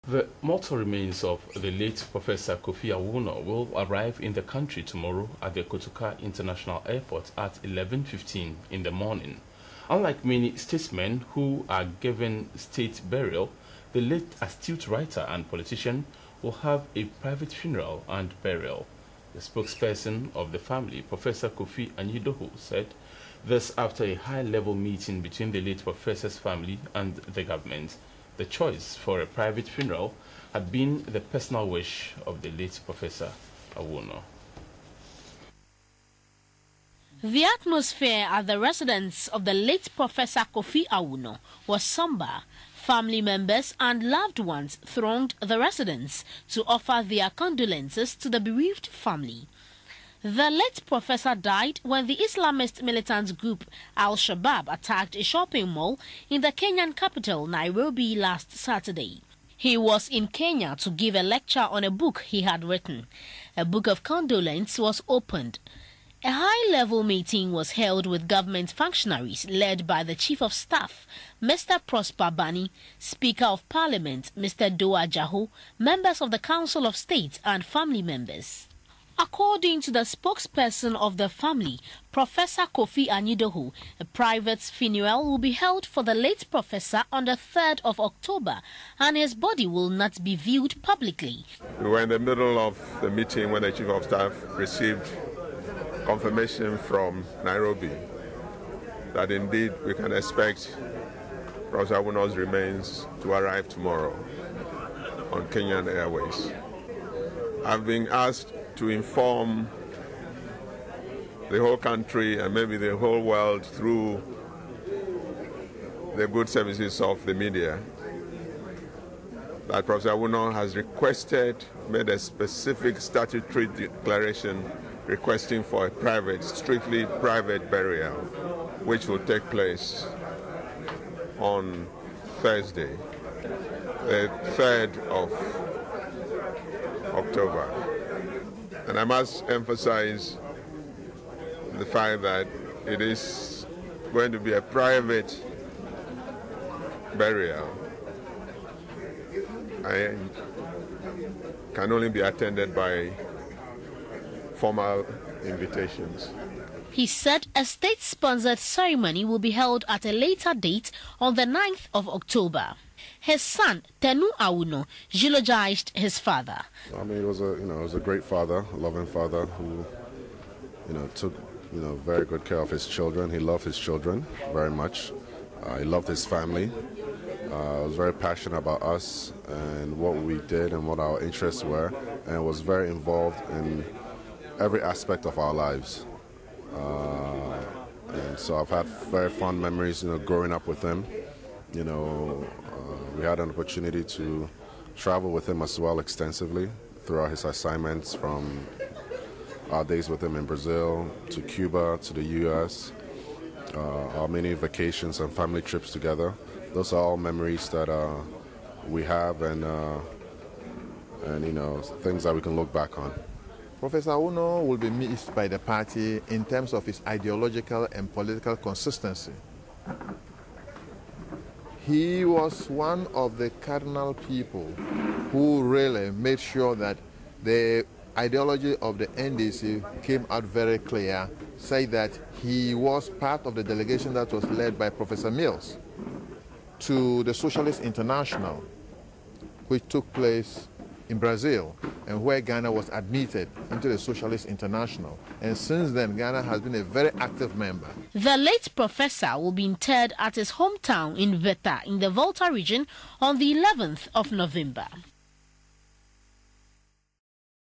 The mortal remains of the late Professor Kofi Awoonor will arrive in the country tomorrow at the Kotoka International Airport at 11:15 in the morning. Unlike many statesmen who are given state burial, the late astute writer and politician will have a private funeral and burial. The spokesperson of the family, Professor Kofi Anyidoho, said this after a high-level meeting between the late professor's family and the government. The choice for a private funeral had been the personal wish of the late Professor Awoonor. The atmosphere at the residence of the late Professor Kofi Awoonor was somber. Family members and loved ones thronged the residence to offer their condolences to the bereaved family. The late professor died when the Islamist militant group Al-Shabaab attacked a shopping mall in the Kenyan capital, Nairobi, last Saturday. He was in Kenya to give a lecture on a book he had written. A book of condolence was opened. A high-level meeting was held with government functionaries led by the Chief of Staff, Mr. Prosper Bani, Speaker of Parliament, Mr. Doa Jaho, members of the Council of State and family members. According to the spokesperson of the family, Professor Kofi Anyidoho, a private funeral will be held for the late professor on the 3rd of October, and his body will not be viewed publicly. We were in the middle of the meeting when the Chief of Staff received confirmation from Nairobi that indeed we can expect Professor Awoonor's remains to arrive tomorrow on Kenyan Airways. I've been asked to inform the whole country and maybe the whole world through the good services of the media that Professor Awoonor has made a specific statutory declaration requesting for a strictly private burial, which will take place on Thursday, the 3rd of October. And I must emphasize the fact that it is going to be a private burial. I can only be attended by formal invitations. He said a state-sponsored ceremony will be held at a later date on the 9th of October. His son, Tenu Awoonor, eulogized his father. I mean, it was a great father, a loving father who, took, very good care of his children. He loved his children very much. He loved his family. He was very passionate about us and what we did and what our interests were, and was very involved in every aspect of our lives. And so I've had very fond memories, growing up with him. We had an opportunity to travel with him as well extensively throughout his assignments, from our days with him in Brazil to Cuba to the U.S., our many vacations and family trips together. Those are all memories that we have and things that we can look back on. Professor Awoonor will be missed by the party in terms of his ideological and political consistency. He was one of the cardinal people who really made sure that the ideology of the NDC came out very clear, say that he was part of the delegation that was led by Professor Mills to the Socialist International, which took place in Brazil, and where Ghana was admitted into the Socialist International. And since then, Ghana has been a very active member. The late professor will be interred at his hometown in Veta in the Volta region on the 11th of November.